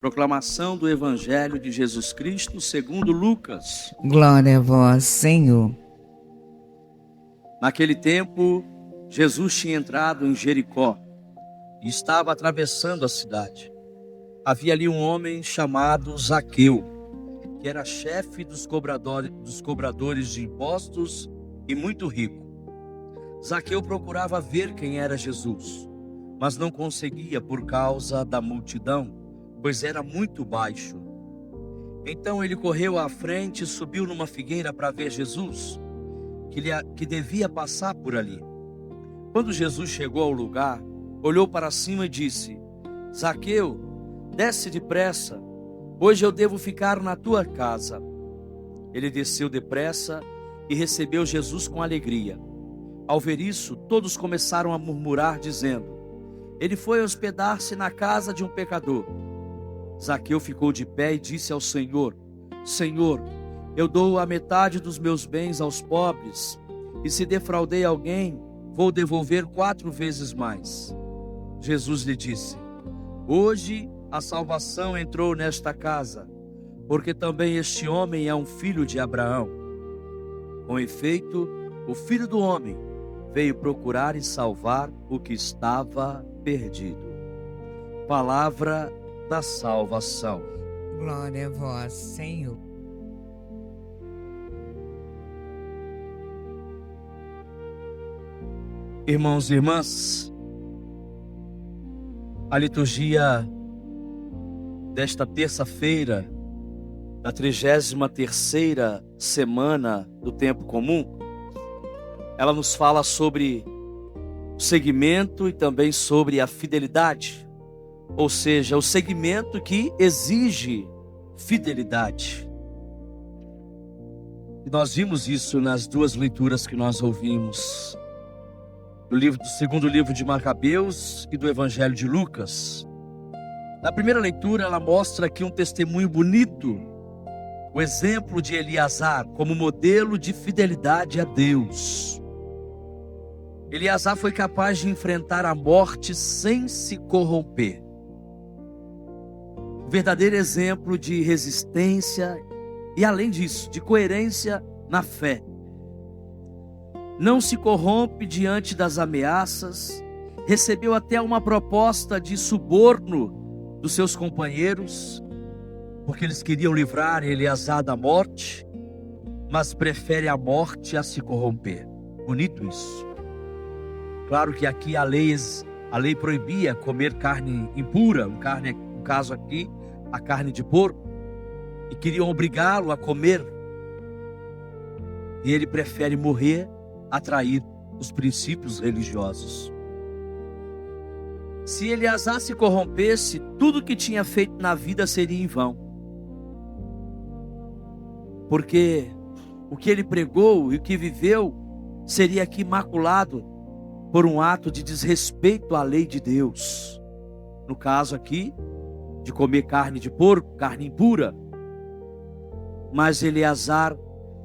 Proclamação do Evangelho de Jesus Cristo segundo Lucas. Glória a vós, Senhor. Naquele tempo, Jesus tinha entrado em Jericó e estava atravessando a cidade. Havia ali um homem chamado Zaqueu, que era chefe dos cobradores de impostos e muito rico. Zaqueu procurava ver quem era Jesus, mas não conseguia por causa da multidão, pois era muito baixo. Então ele correu à frente e subiu numa figueira para ver Jesus, que devia passar por ali. Quando Jesus chegou ao lugar, olhou para cima e disse: Zaqueu, desce depressa, hoje eu devo ficar na tua casa. Ele desceu depressa e recebeu Jesus com alegria. Ao ver isso, todos começaram a murmurar, dizendo: ele foi hospedar-se na casa de um pecador. Zaqueu ficou de pé e disse ao Senhor: Senhor, eu dou a metade dos meus bens aos pobres, e se defraudei alguém, vou devolver 4 vezes mais. Jesus lhe disse: hoje a salvação entrou nesta casa, porque também este homem é um filho de Abraão. Com efeito, o Filho do Homem veio procurar e salvar o que estava perdido. Palavra da salvação. Glória a vós, Senhor. Irmãos e irmãs, a liturgia desta terça-feira, da 33ª semana do tempo comum, ela nos fala sobre o seguimento e também sobre a fidelidade. Ou seja, o segmento que exige fidelidade. E nós vimos isso nas 2 leituras que nós ouvimos, do segundo livro de Macabeus e do Evangelho de Lucas. Na primeira leitura, ela mostra aqui um testemunho bonito, o exemplo de Eleazar como modelo de fidelidade a Deus. Eleazar foi capaz de enfrentar a morte sem se corromper. Verdadeiro exemplo de resistência e, além disso, de coerência na fé. Não se corrompe diante das ameaças, recebeu até uma proposta de suborno dos seus companheiros, porque eles queriam livrar Eleazar da morte, mas prefere a morte a se corromper. Bonito isso. Claro que aqui a lei proibia comer carne impura, no caso aqui, a carne de porco, e queriam obrigá-lo a comer, e ele prefere morrer a trair os princípios religiosos. Se Eleazar se corrompesse, tudo que tinha feito na vida seria em vão, porque o que ele pregou e o que viveu seria aqui maculado por um ato de desrespeito à lei de Deus, no caso aqui, de comer carne de porco, carne impura. Mas Eleazar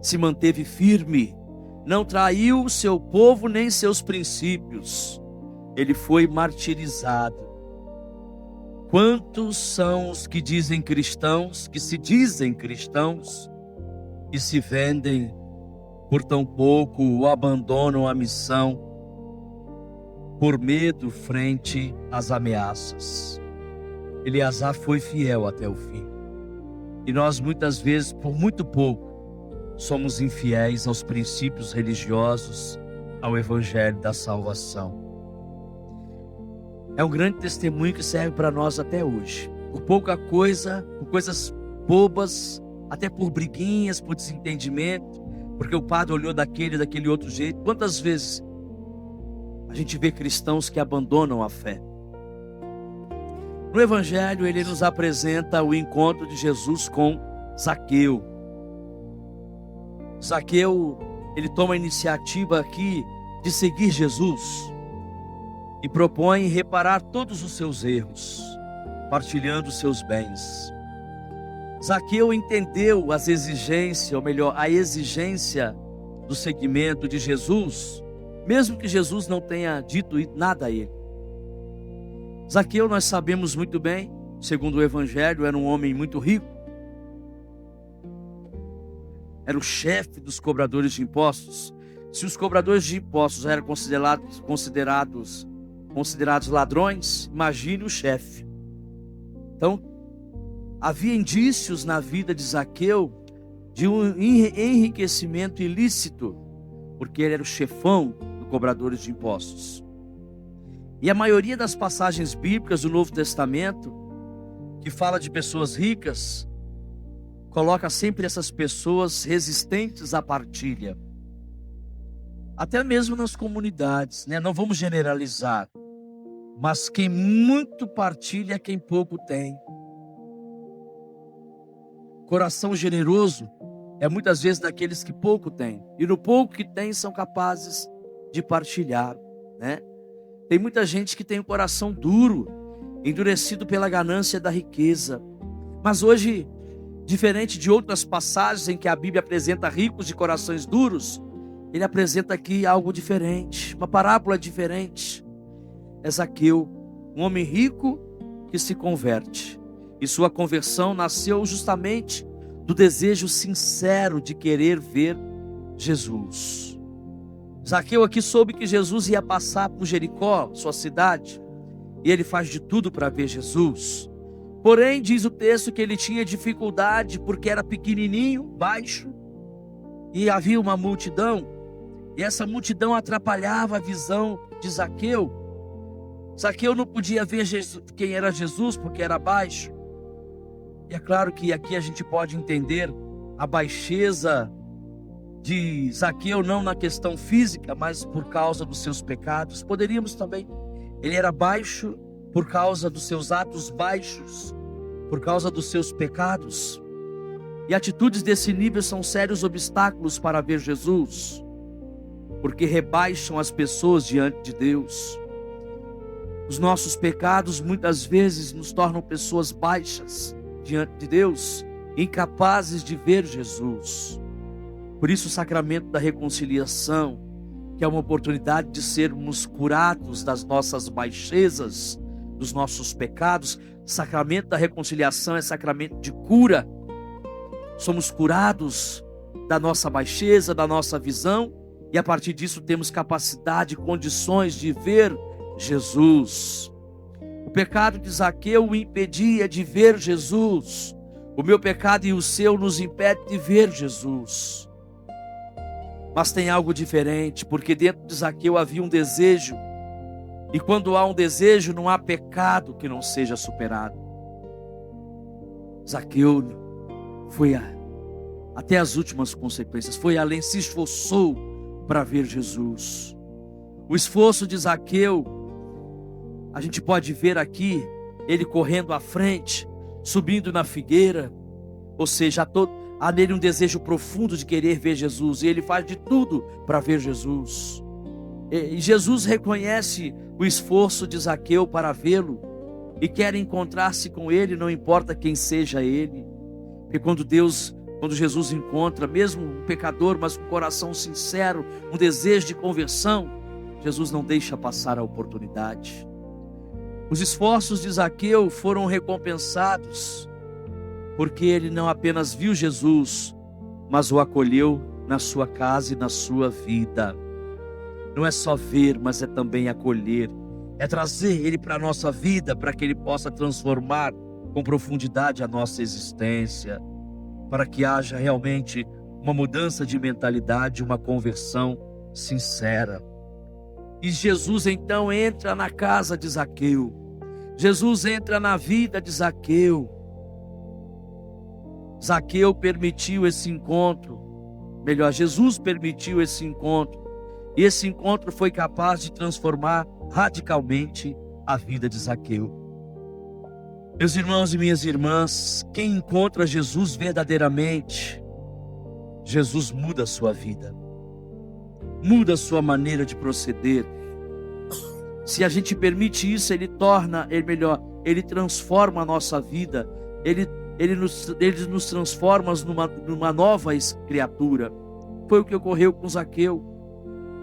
se manteve firme, não traiu seu povo nem seus princípios. Ele foi martirizado. Quantos são os que dizem cristãos, que se dizem cristãos, e se vendem por tão pouco ou abandonam a missão por medo frente às ameaças? Eleazar foi fiel até o fim. E nós muitas vezes, por muito pouco, somos infiéis aos princípios religiosos, ao Evangelho da salvação. É um grande testemunho que serve para nós até hoje. Por pouca coisa, por coisas bobas, até por briguinhas, por desentendimento, porque o padre olhou daquele outro jeito. Quantas vezes a gente vê cristãos que abandonam a fé? No Evangelho, ele nos apresenta o encontro de Jesus com Zaqueu. Zaqueu, ele toma a iniciativa aqui de seguir Jesus e propõe reparar todos os seus erros, partilhando os seus bens. Zaqueu entendeu as exigências, ou melhor, a exigência do seguimento de Jesus, mesmo que Jesus não tenha dito nada a ele. Zaqueu, nós sabemos muito bem, segundo o Evangelho, era um homem muito rico. Era o chefe dos cobradores de impostos. Se os cobradores de impostos eram considerados ladrões, imagine o chefe. Então, havia indícios na vida de Zaqueu de um enriquecimento ilícito, porque ele era o chefão dos cobradores de impostos. E a maioria das passagens bíblicas do Novo Testamento, que fala de pessoas ricas, coloca sempre essas pessoas resistentes à partilha. Até mesmo nas comunidades, né? Não vamos generalizar, mas quem muito partilha é quem pouco tem. Coração generoso é muitas vezes daqueles que pouco têm, e no pouco que têm são capazes de partilhar, né? Tem muita gente que tem o coração duro, endurecido pela ganância da riqueza. Mas hoje, diferente de outras passagens em que a Bíblia apresenta ricos de corações duros, ele apresenta aqui algo diferente, uma parábola diferente. É Zaqueu, um homem rico que se converte. E sua conversão nasceu justamente do desejo sincero de querer ver Jesus. Zaqueu aqui soube que Jesus ia passar por Jericó, sua cidade, e ele faz de tudo para ver Jesus. Porém, diz o texto que ele tinha dificuldade porque era pequenininho, baixo, e havia uma multidão, e essa multidão atrapalhava a visão de Zaqueu. Zaqueu não podia ver quem era Jesus porque era baixo. E é claro que aqui a gente pode entender a baixeza de Zaqueu, não na questão física, mas por causa dos seus pecados. Poderíamos também, ele era baixo por causa dos seus atos baixos, por causa dos seus pecados. E atitudes desse nível são sérios obstáculos para ver Jesus, porque rebaixam as pessoas diante de Deus. Os nossos pecados muitas vezes nos tornam pessoas baixas diante de Deus, incapazes de ver Jesus. Por isso o sacramento da reconciliação, que é uma oportunidade de sermos curados das nossas baixezas, dos nossos pecados. Sacramento da reconciliação é sacramento de cura. Somos curados da nossa baixeza, da nossa visão, e a partir disso temos capacidade e condições de ver Jesus. O pecado de Zaqueu o impedia de ver Jesus. O meu pecado e o seu nos impede de ver Jesus. Mas tem algo diferente, porque dentro de Zaqueu havia um desejo, e quando há um desejo, não há pecado que não seja superado. Zaqueu foi até as últimas consequências, foi além, se esforçou para ver Jesus. O esforço de Zaqueu, a gente pode ver aqui, ele correndo à frente, subindo na figueira, ou seja, há nele um desejo profundo de querer ver Jesus, e ele faz de tudo para ver Jesus. E Jesus reconhece o esforço de Zaqueu para vê-lo, e quer encontrar-se com ele, não importa quem seja ele. Porque quando Jesus encontra, mesmo um pecador, mas com um coração sincero, um desejo de conversão, Jesus não deixa passar a oportunidade. Os esforços de Zaqueu foram recompensados, porque ele não apenas viu Jesus, mas o acolheu na sua casa e na sua vida. Não é só ver, mas é também acolher. É trazer ele para a nossa vida, para que ele possa transformar com profundidade a nossa existência, para que haja realmente uma mudança de mentalidade, uma conversão sincera. E Jesus então entra na casa de Zaqueu. Jesus entra na vida de Zaqueu. Zaqueu permitiu esse encontro, melhor, Jesus permitiu esse encontro, e esse encontro foi capaz de transformar radicalmente a vida de Zaqueu. Meus irmãos e minhas irmãs, quem encontra Jesus verdadeiramente, Jesus muda a sua vida, muda a sua maneira de proceder. Se a gente permite isso, ele transforma a nossa vida, ele nos transforma numa nova criatura. Foi o que ocorreu com Zaqueu.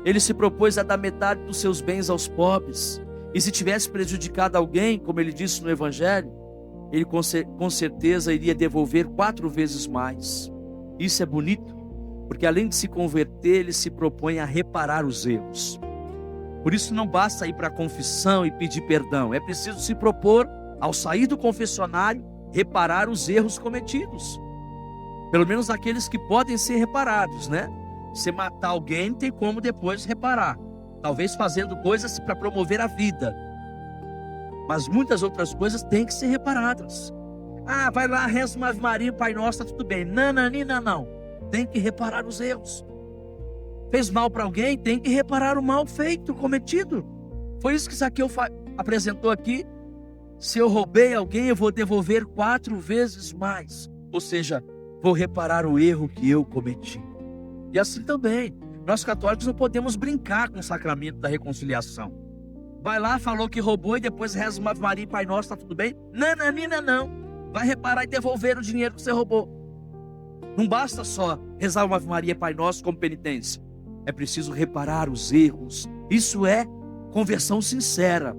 Ele se propôs a dar metade dos seus bens aos pobres, e se tivesse prejudicado alguém, como ele disse no Evangelho, ele com certeza iria devolver 4 vezes mais. Isso é bonito, porque além de se converter, ele se propõe a reparar os erros. Por isso não basta ir para a confissão e pedir perdão, é preciso se propor, ao sair do confessionário, reparar os erros cometidos. Pelo menos aqueles que podem ser reparados, né? Se matar alguém, tem como depois reparar. Talvez fazendo coisas para promover a vida. Mas muitas outras coisas têm que ser reparadas. Ah, vai lá, reza uma Ave Maria, Pai Nosso, tá tudo bem. Não. Tem que reparar os erros. Fez mal para alguém, tem que reparar o mal feito, cometido. Foi isso que Zaqueu apresentou aqui. Se eu roubei alguém, eu vou devolver 4 vezes mais. Ou seja, vou reparar o erro que eu cometi. E assim também, nós católicos não podemos brincar com o sacramento da reconciliação. Vai lá, falou que roubou e depois reza uma Ave Maria, Pai Nosso, tá tudo bem? Não. Vai reparar e devolver o dinheiro que você roubou. Não basta só rezar uma Ave Maria, Pai Nosso como penitência. É preciso reparar os erros. Isso é conversão sincera.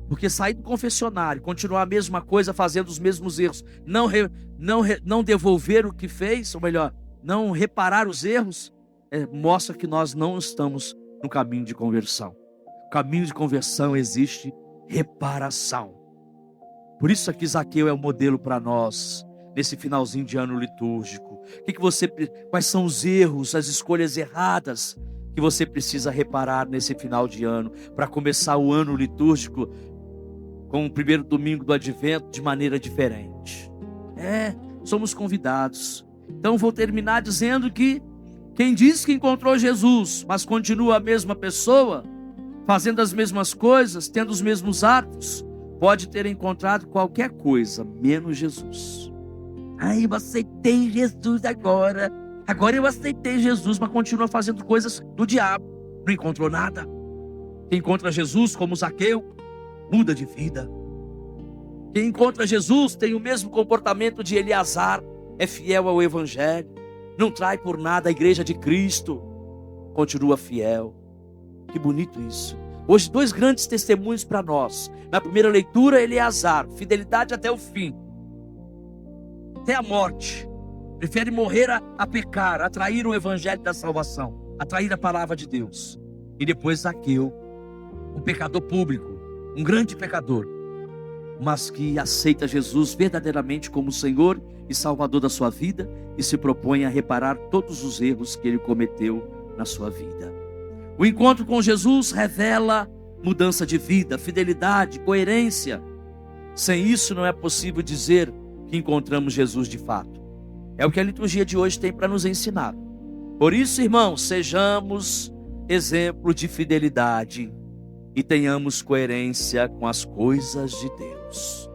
Porque sair do confessionário, continuar a mesma coisa, fazendo os mesmos erros, não devolver o que fez, ou melhor, não reparar os erros, mostra que nós não estamos no caminho de conversão. O caminho de conversão existe reparação. Por isso aqui Zaqueu é o modelo para nós, nesse finalzinho de ano litúrgico. Quais são os erros, as escolhas erradas que você precisa reparar nesse final de ano, para começar o ano litúrgico com o primeiro domingo do Advento de maneira diferente. Somos convidados. Então vou terminar dizendo que quem diz que encontrou Jesus, mas continua a mesma pessoa, fazendo as mesmas coisas, tendo os mesmos atos, pode ter encontrado qualquer coisa, menos Jesus. Eu aceitei Jesus agora eu aceitei Jesus, mas continua fazendo coisas do diabo, não encontrou nada. Quem encontra Jesus, como Zaqueu, muda de vida. Quem encontra Jesus tem o mesmo comportamento de Eleazar, é fiel ao Evangelho, não trai por nada a igreja de Cristo, continua fiel. Que bonito isso. Hoje 2 grandes testemunhos para nós. Na primeira leitura, Eleazar, fidelidade até o fim, até a morte. Prefere morrer a pecar, a trair o Evangelho da salvação, a trair a palavra de Deus. E depois Zaqueu, um pecador público, um grande pecador, mas que aceita Jesus verdadeiramente como Senhor e Salvador da sua vida e se propõe a reparar todos os erros que ele cometeu na sua vida. O encontro com Jesus revela mudança de vida, fidelidade, coerência. Sem isso não é possível dizer que encontramos Jesus de fato. É o que a liturgia de hoje tem para nos ensinar. Por isso, irmãos, sejamos exemplo de fidelidade e tenhamos coerência com as coisas de Deus.